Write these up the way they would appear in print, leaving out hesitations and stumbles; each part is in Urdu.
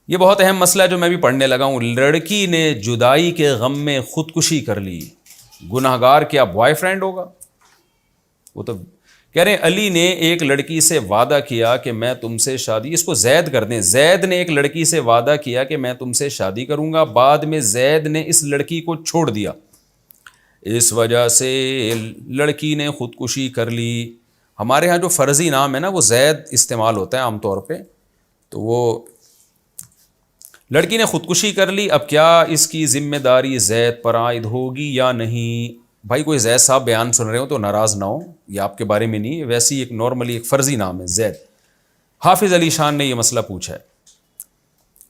یہ بہت اہم مسئلہ ہے جو میں بھی پڑھنے لگا ہوں. لڑکی نے جدائی کے غم میں خودکشی کر لی, گناہگار کیا بوائے فرینڈ ہوگا؟ وہ تو کہہ رہے ہیں علی نے ایک لڑکی سے وعدہ کیا کہ میں تم سے شادی, اس کو زید کر دیں, زید نے ایک لڑکی سے وعدہ کیا کہ میں تم سے شادی کروں گا, بعد میں زید نے اس لڑکی کو چھوڑ دیا, اس وجہ سے لڑکی نے خودکشی کر لی. ہمارے ہاں جو فرضی نام ہے نا وہ زید استعمال ہوتا ہے عام طور پہ, تو وہ لڑکی نے خودکشی کر لی. اب کیا اس کی ذمہ داری زید پر عائد ہوگی یا نہیں؟ بھائی کوئی زید صاحب بیان سن رہے ہو تو ناراض نہ ہو, یہ آپ کے بارے میں نہیں, ویسے ہی ایک نارملی ایک فرضی نام ہے زید. حافظ علی شان نے یہ مسئلہ پوچھا ہے,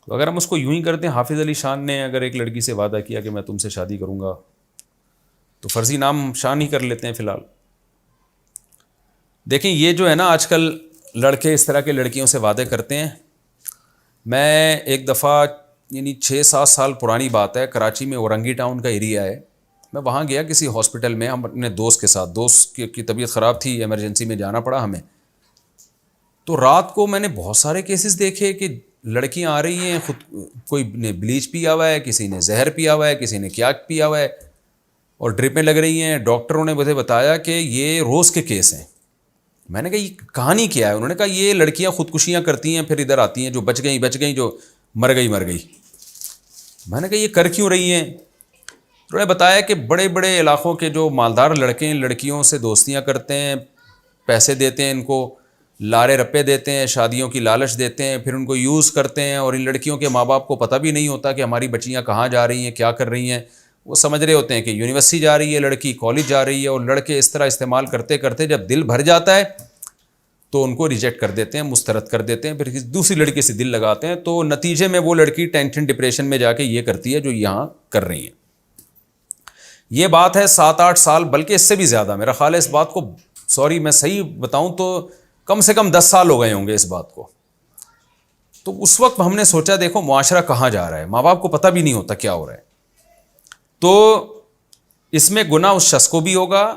تو اگر ہم اس کو یوں ہی کرتے ہیں, حافظ علی شان نے اگر ایک لڑکی سے وعدہ کیا کہ میں تم سے شادی کروں گا, تو فرضی نام شان ہی کر لیتے ہیں فی الحال. دیکھیں یہ جو ہے نا آج کل لڑکے اس طرح کے لڑکیوں سے وعدے کرتے ہیں. میں ایک دفعہ یعنی 6-7 سال پرانی بات ہے, کراچی میں اورنگی ٹاؤن کا ایریا ہے, میں وہاں گیا کسی ہاسپٹل میں, ہم اپنے دوست کے ساتھ, دوست کی طبیعت خراب تھی, ایمرجنسی میں جانا پڑا ہمیں. تو رات کو میں نے بہت سارے کیسز دیکھے کہ لڑکیاں آ رہی ہیں, خود کوئی نے بلیچ پیا ہوا ہے, کسی نے زہر پیا ہوا ہے, کسی نے کیا پیا ہوا ہے, اور ڈرپیں لگ رہی ہیں. ڈاکٹروں نے مجھے بتایا کہ یہ روز کے کیس ہیں. میں نے کہا یہ کہانی کیا ہے؟ انہوں نے کہا یہ لڑکیاں خودکشیاں کرتی ہیں, پھر ادھر آتی ہیں, جو بچ گئیں, جو مر گئی. میں نے کہا یہ کر کیوں رہی ہیں؟ انہوں نے بتایا کہ بڑے بڑے علاقوں کے جو مالدار لڑکے ہیں لڑکیوں سے دوستیاں کرتے ہیں, پیسے دیتے ہیں, ان کو لارے رپے دیتے ہیں, شادیوں کی لالچ دیتے ہیں, پھر ان کو یوز کرتے ہیں, اور ان لڑکیوں کے ماں باپ کو پتہ بھی نہیں ہوتا کہ ہماری بچیاں کہاں جا رہی ہیں, کیا کر رہی ہیں. وہ سمجھ رہے ہوتے ہیں کہ یونیورسٹی جا رہی ہے لڑکی, کالج جا رہی ہے, اور لڑکے اس طرح استعمال کرتے کرتے جب دل بھر جاتا ہے تو ان کو ریجیکٹ کر دیتے ہیں, مسترد کر دیتے ہیں, پھر دوسری لڑکی سے دل لگاتے ہیں. تو نتیجے میں وہ لڑکی ٹینشن ڈپریشن میں جا کے یہ کرتی ہے جو یہاں کر رہی ہیں. یہ بات ہے 7-8 سال, بلکہ اس سے بھی زیادہ, میرا خیال ہے اس بات کو, سوری میں صحیح بتاؤں تو کم سے کم 10 سال ہو گئے ہوں گے اس بات کو. تو اس وقت ہم نے سوچا دیکھو معاشرہ کہاں جا رہا ہے, ماں باپ کو پتہ بھی نہیں ہوتا کیا ہو رہا ہے. تو اس میں گناہ اس شخص کو بھی ہوگا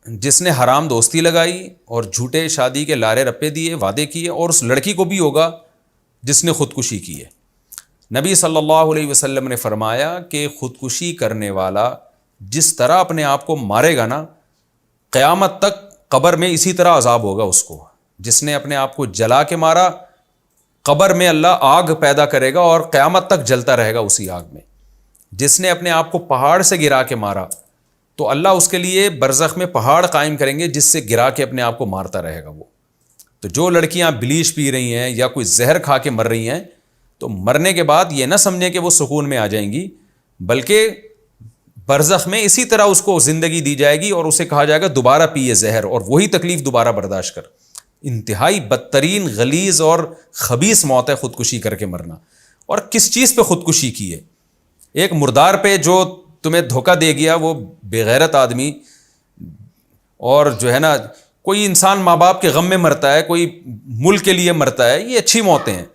جس نے حرام دوستی لگائی اور جھوٹے شادی کے لارے رپے دیے, وعدے کیے, اور اس لڑکی کو بھی ہوگا جس نے خودکشی کی ہے. نبی صلی اللہ علیہ وسلم نے فرمایا کہ خودکشی کرنے والا جس طرح اپنے آپ کو مارے گا نا, قیامت تک قبر میں اسی طرح عذاب ہوگا اس کو. جس نے اپنے آپ کو جلا کے مارا, قبر میں اللہ آگ پیدا کرے گا اور قیامت تک جلتا رہے گا اسی آگ میں. جس نے اپنے آپ کو پہاڑ سے گرا کے مارا تو اللہ اس کے لیے برزخ میں پہاڑ قائم کریں گے جس سے گرا کے اپنے آپ کو مارتا رہے گا وہ. تو جو لڑکیاں بلیچ پی رہی ہیں یا کوئی زہر کھا کے مر رہی ہیں, تو مرنے کے بعد یہ نہ سمجھیں کہ وہ سکون میں آ جائیں گی, بلکہ برزخ میں اسی طرح اس کو زندگی دی جائے گی اور اسے کہا جائے گا دوبارہ پیے زہر, اور وہی تکلیف دوبارہ برداشت کر. انتہائی بدترین غلیظ اور خبیث موت ہے خودکشی کر کے مرنا. اور کس چیز پہ خودکشی کی ہے؟ ایک مردار پہ جو تمہیں دھوکہ دے گیا, وہ بے غیرت آدمی, اور جو ہے نا کوئی انسان ماں باپ کے غم میں مرتا ہے, کوئی ملک کے لیے مرتا ہے, یہ اچھی موتیں ہیں.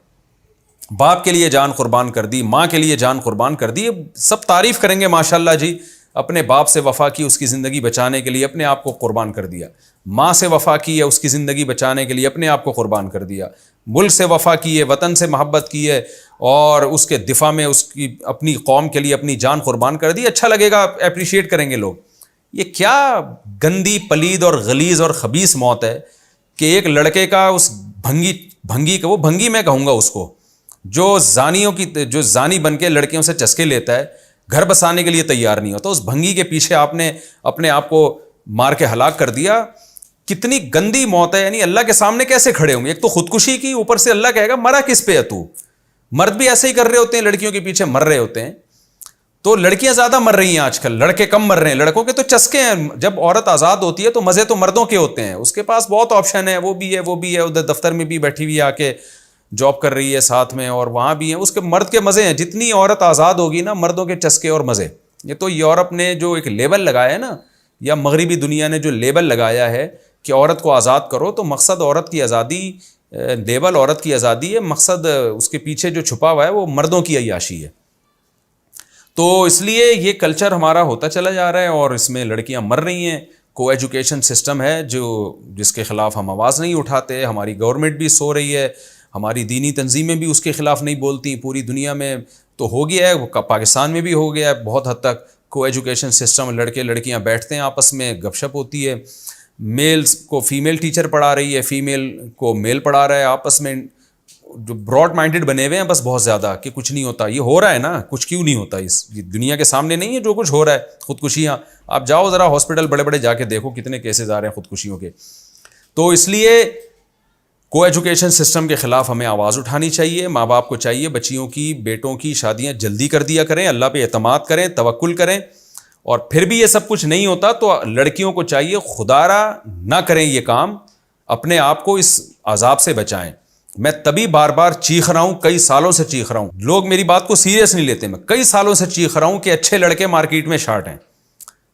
باپ کے لیے جان قربان کر دی, ماں کے لیے جان قربان کر دی, سب تعریف کریں گے ماشاءاللہ جی, اپنے باپ سے وفا کی اس کی زندگی بچانے کے لیے اپنے آپ کو قربان کر دیا, ماں سے وفا کی ہے اس کی زندگی بچانے کے لیے اپنے آپ کو قربان کر دیا, ملک سے وفا کی ہے, وطن سے محبت کی ہے, اور اس کے دفاع میں اس کی اپنی قوم کے لیے اپنی جان قربان کر دی. اچھا لگے گا, اپریشیٹ کریں گے لوگ. یہ کیا گندی پلید اور غلیظ اور خبیث موت ہے کہ ایک لڑکے کا اس بھنگی کا, وہ بھنگی میں کہوں گا اس کو, جو زانی بن کے لڑکیوں سے چسکے لیتا ہے, گھر بسانے کے لیے تیار نہیں ہوتا, اس بھنگی کے پیچھے آپ نے اپنے آپ کو مار کے ہلاک کر دیا. کتنی گندی موت ہے. یعنی اللہ کے سامنے کیسے کھڑے ہوں گے؟ ایک تو خودکشی کی, اوپر سے اللہ کہے گا مرا کس پہ ہے تو. مرد بھی ایسے ہی کر رہے ہوتے ہیں, لڑکیوں کے پیچھے مر رہے ہوتے ہیں. تو لڑکیاں زیادہ مر رہی ہیں آج کل, لڑکے کم مر رہے ہیں. لڑکوں کے تو چسکے ہیں, جب عورت آزاد ہوتی ہے تو مزے تو مردوں کے ہوتے ہیں, اس کے پاس بہت آپشن ہے, وہ بھی ہے, ادھر دفتر میں بھی بیٹھی ہوئی آ کے جاب کر رہی ہے ساتھ میں, اور وہاں بھی ہیں, اس کے مرد کے مزے ہیں. جتنی عورت آزاد ہوگی نا, مردوں کے چسکے اور مزے. یہ تو یورپ نے جو ایک لیبل لگایا ہے نا, یا مغربی دنیا نے جو لیبل لگایا ہے کہ عورت کو آزاد کرو, تو مقصد عورت کی آزادی, لیبل عورت کی آزادی ہے, مقصد اس کے پیچھے جو چھپا ہوا ہے وہ مردوں کی عیاشی ہے. تو اس لیے یہ کلچر ہمارا ہوتا چلا جا رہا ہے, اور اس میں لڑکیاں مر رہی ہیں. کو ایجوکیشن سسٹم ہے جس کے خلاف ہم آواز نہیں اٹھاتے, ہماری گورنمنٹ بھی سو رہی ہے, ہماری دینی تنظیمیں بھی اس کے خلاف نہیں بولتی. پوری دنیا میں تو ہو گیا ہے, پاکستان میں بھی ہو گیا ہے بہت حد تک. کو ایجوکیشن سسٹم, لڑکے لڑکیاں بیٹھتے ہیں آپس میں, گپ شپ ہوتی ہے, میلز کو فیمیل ٹیچر پڑھا رہی ہے, فیمیل کو میل پڑھا رہا ہے, آپس میں جو براڈ مائنڈڈ بنے ہوئے ہیں بس بہت زیادہ, کہ کچھ نہیں ہوتا. یہ ہو رہا ہے نا, کچھ کیوں نہیں ہوتا, اس دنیا کے سامنے نہیں ہے جو کچھ ہو رہا ہے. خودکشیاں, آپ جاؤ ذرا ہاسپٹل بڑے بڑے جا کے دیکھو کتنے کیسز آ رہے ہیں خودکشیوں کے. تو اس لیے کو ایجوکیشن سسٹم کے خلاف ہمیں آواز اٹھانی چاہیے. ماں باپ کو چاہیے بچیوں کی, بیٹوں کی شادیاں جلدی کر دیا کریں, اللہ پہ اعتماد کریں, توکل کریں. اور پھر بھی یہ سب کچھ نہیں ہوتا تو لڑکیوں کو چاہیے خدارا نہ کریں یہ کام, اپنے آپ کو اس عذاب سے بچائیں. میں تبھی بار بار چیخ رہا ہوں, کئی سالوں سے چیخ رہا ہوں, لوگ میری بات کو سیریس نہیں لیتے. میں کئی سالوں سے چیخ رہا ہوں کہ اچھے لڑکے مارکیٹ میں شارٹ ہیں.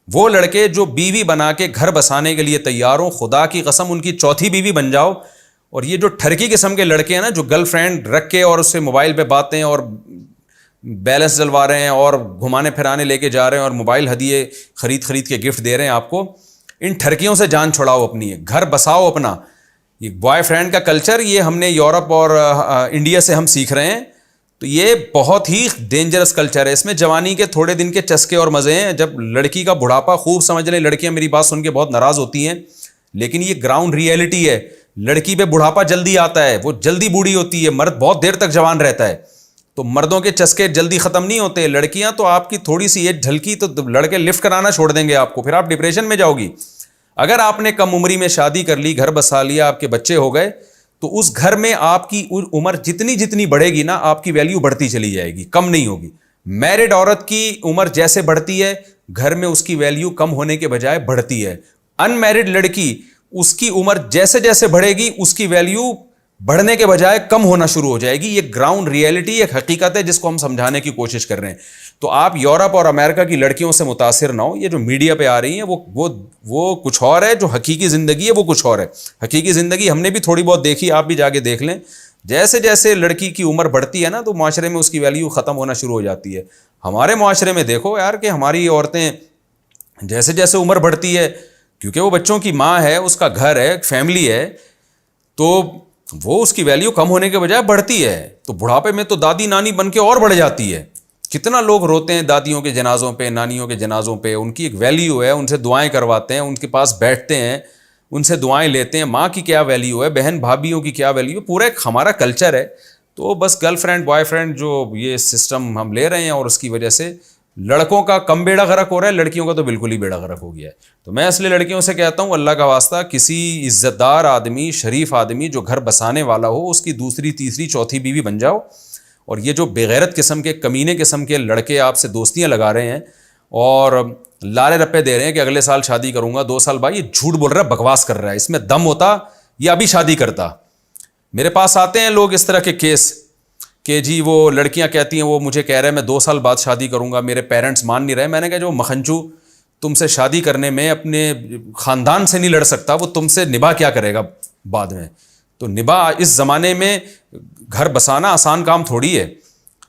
وہ لڑکے جو بیوی بنا کے گھر بسانے کے لیے تیار ہوں, خدا کی قسم ان کی چوتھی بیوی بن جاؤ. اور یہ جو ٹھرکی قسم کے لڑکے ہیں نا, جو گرل فرینڈ رکھ کے اور اس سے موبائل پہ باتیں اور بیلنس ڈلوا رہے ہیں اور گھمانے پھرانے لے کے جا رہے ہیں اور موبائل ہدیے خرید کے گفٹ دے رہے ہیں آپ کو, ان ٹھرکیوں سے جان چھڑاؤ اپنی, گھر بساؤ اپنا. یہ بوائے فرینڈ کا کلچر یہ ہم نے یورپ اور انڈیا سے ہم سیکھ رہے ہیں. تو یہ بہت ہی ڈینجرس کلچر ہے. اس میں جوانی کے تھوڑے دن کے چسکے اور مزے ہیں, جب لڑکی کا بڑھاپا خوب سمجھ لیں. لڑکیاں میری بات سن کے بہت ناراض ہوتی ہیں, لیکن یہ گراؤنڈ ریئلٹی ہے. لڑکی پہ بڑھاپا جلدی آتا ہے, وہ جلدی بوڑھی ہوتی ہے. مرد بہت دیر تک جوان رہتا ہے. تو مردوں کے چسکے جلدی ختم نہیں ہوتے. لڑکیاں تو آپ کی تھوڑی سی ایج ڈھلکی تو لڑکے لفٹ کرانا چھوڑ دیں گے آپ کو, پھر آپ ڈپریشن میں جاؤ گی. اگر آپ نے کم عمری میں شادی کر لی, گھر بسا لیا, آپ کے بچے ہو گئے, تو اس گھر میں آپ کی عمر جتنی بڑھے گی نا, آپ کی ویلیو بڑھتی چلی جائے گی, کم نہیں ہوگی. میرڈ عورت کی عمر جیسے بڑھتی ہے, گھر میں اس کی ویلیو کم ہونے کے بجائے بڑھتی ہے. ان میرڈ لڑکی, اس کی عمر جیسے جیسے بڑھے گی اس کی ویلیو بڑھنے کے بجائے کم ہونا شروع ہو جائے گی. یہ گراؤنڈ ریئلٹی, ایک حقیقت ہے جس کو ہم سمجھانے کی کوشش کر رہے ہیں. تو آپ یورپ اور امریکہ کی لڑکیوں سے متاثر نہ ہو. یہ جو میڈیا پہ آ رہی ہیں وہ کچھ اور ہے, جو حقیقی زندگی ہے وہ کچھ اور ہے. حقیقی زندگی ہم نے بھی تھوڑی بہت دیکھی, آپ بھی جا کے دیکھ لیں. جیسے جیسے لڑکی کی عمر بڑھتی ہے نا, تو معاشرے میں اس کی ویلیو ختم ہونا شروع ہو جاتی ہے. ہمارے معاشرے میں دیکھو یار کہ ہماری عورتیں جیسے جیسے عمر بڑھتی ہے, کیونکہ وہ بچوں کی ماں ہے, اس کا گھر ہے, فیملی ہے, تو وہ اس کی ویلیو کم ہونے کے بجائے بڑھتی ہے. تو بڑھاپے میں تو دادی نانی بن کے اور بڑھ جاتی ہے. کتنا لوگ روتے ہیں دادیوں کے جنازوں پہ, نانیوں کے جنازوں پہ. ان کی ایک ویلیو ہے, ان سے دعائیں کرواتے ہیں, ان کے پاس بیٹھتے ہیں, ان سے دعائیں لیتے ہیں. ماں کی کیا ویلیو ہے, بہن بھابھیوں کی کیا ویلیو ہے, پورا ایک ہمارا کلچر ہے. تو بس گرل فرینڈ بوائے فرینڈ جو یہ سسٹم ہم لے رہے ہیں, اور اس کی وجہ سے لڑکوں کا کم بیڑا غرق ہو رہا ہے, لڑکیوں کا تو بالکل ہی بیڑا غرق ہو گیا ہے. تو میں اس لیے لڑکیوں سے کہتا ہوں, اللہ کا واسطہ, کسی عزت دار آدمی, شریف آدمی جو گھر بسانے والا ہو, اس کی دوسری تیسری چوتھی بیوی بن جاؤ. اور یہ جو بغیرت قسم کے, کمینے قسم کے لڑکے آپ سے دوستیاں لگا رہے ہیں اور لارے رپے دے رہے ہیں کہ اگلے سال شادی کروں گا, 2 سال بعد, یہ جھوٹ بول رہا ہے, بکواس کر رہا ہے. اس میں دم ہوتا یہ ابھی شادی کرتا. میرے پاس آتے ہیں لوگ اس طرح کے کیس کہ جی وہ لڑکیاں کہتی ہیں, وہ مجھے کہہ رہے ہیں میں 2 سال بعد شادی کروں گا, میرے پیرنٹس مان نہیں رہے. میں نے کہا جو مکھنچو تم سے شادی کرنے میں اپنے خاندان سے نہیں لڑ سکتا, وہ تم سے نباہ کیا کرے گا بعد میں. تو نباہ اس زمانے میں گھر بسانا آسان کام تھوڑی ہے.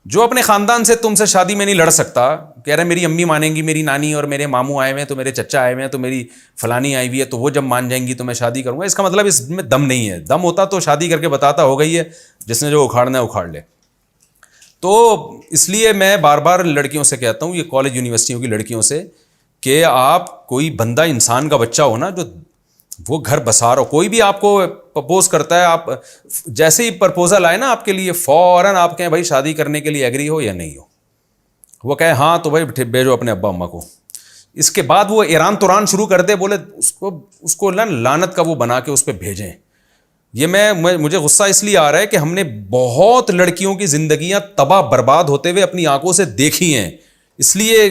جو اپنے خاندان سے تم سے شادی میں نہیں لڑ سکتا, کہہ رہے میری امی مانیں گی, میری نانی اور میرے ماموں آئے ہوئے ہیں, تو میرے چچا آئے ہوئے ہیں, تو میری فلانی آئی ہوئی ہے, تو وہ جب مان جائیں گی تو میں شادی کروں گا. اس کا مطلب اس میں دم نہیں ہے. دم ہوتا تو شادی کر کے بتاتا ہو گئی ہے, جس نے جو اکھاڑنا ہے اکھاڑ لے. تو اس لیے میں بار بار لڑکیوں سے کہتا ہوں, یہ کالج یونیورسٹیوں کی لڑکیوں سے, کہ آپ کوئی بندہ انسان کا بچہ ہو نا, جو وہ گھر بسا رہا ہو. کوئی بھی آپ کو پرپوز کرتا ہے, آپ جیسے ہی پرپوزل آئے نا آپ کے لیے, فوراً آپ کہیں بھائی شادی کرنے کے لیے ایگری ہو یا نہیں ہو. وہ کہے ہاں تو بھائی بھیجو اپنے ابا اماں کو. اس کے بعد وہ ایران توران شروع کر دے, بولے اس کو لعنت کا وہ بنا کے اس پہ بھیجیں. یہ مجھے غصہ اس لیے آ رہا ہے کہ ہم نے بہت لڑکیوں کی زندگیاں تباہ برباد ہوتے ہوئے اپنی آنکھوں سے دیکھی ہیں. اس لیے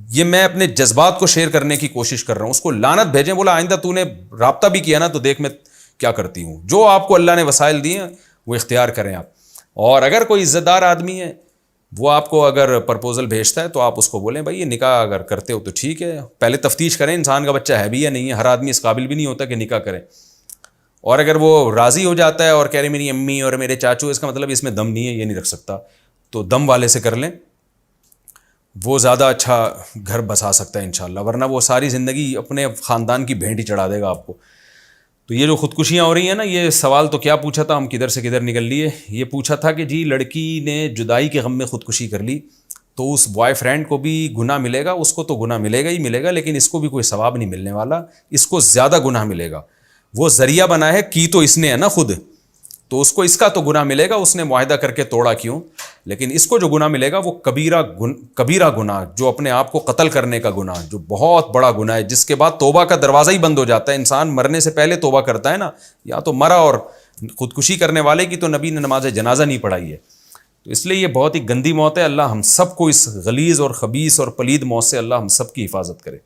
یہ میں اپنے جذبات کو شیئر کرنے کی کوشش کر رہا ہوں. اس کو لعنت بھیجیں, بولا آئندہ تو نے رابطہ بھی کیا نا تو دیکھ میں کیا کرتی ہوں. جو آپ کو اللہ نے وسائل دیے ہیں وہ اختیار کریں آپ. اور اگر کوئی عزت دار آدمی ہے, وہ آپ کو اگر پرپوزل بھیجتا ہے, تو آپ اس کو بولیں بھائی یہ نکاح اگر کرتے ہو تو ٹھیک ہے, پہلے تفتیش کریں انسان کا بچہ ہے بھی یا نہیں ہے. ہر آدمی اس قابل بھی نہیں ہوتا کہ نکاح کرے. اور اگر وہ راضی ہو جاتا ہے اور کہہ رہے میری امی اور میرے چاچو, اس کا مطلب اس میں دم نہیں ہے, یہ نہیں رکھ سکتا, تو دم والے سے کر لیں, وہ زیادہ اچھا گھر بسا سکتا ہے انشاءاللہ. ورنہ وہ ساری زندگی اپنے خاندان کی بھینٹ ہی چڑھا دے گا آپ کو. تو تو یہ جو خودکشیاں ہو رہی ہیں نا، یہ سوال تو کیا پوچھا تھا ہم، کدھر سے کدھر نکل لیے. یہ پوچھا تھا کہ جی لڑکی نے جدائی کے غم میں خودکشی کر لی تو اس بوائے فرینڈ کو بھی گناہ ملے گا؟ اس کو تو گناہ ملے گا ہی ملے گا، لیکن اس کو بھی کوئی ثواب نہیں ملنے والا، اس کو زیادہ گناہ ملے گا. وہ ذریعہ بنا ہے، کی تو اس نے ہے نا خود، تو اس کو اس کا تو گناہ ملے گا، اس نے معاہدہ کر کے توڑا کیوں. لیکن اس کو جو گناہ ملے گا وہ کبیرہ گناہ، جو اپنے آپ کو قتل کرنے کا گناہ، جو بہت بڑا گناہ ہے، جس کے بعد توبہ کا دروازہ ہی بند ہو جاتا ہے. انسان مرنے سے پہلے توبہ کرتا ہے نا، یا تو مرا. اور خودکشی کرنے والے کی تو نبی نے نماز جنازہ نہیں پڑھائی ہے. تو اس لیے یہ بہت ہی گندی موت ہے. اللہ ہم سب کو اس غلیظ اور خبیث اور پلید موت سے اللہ ہم سب کی حفاظت کرے.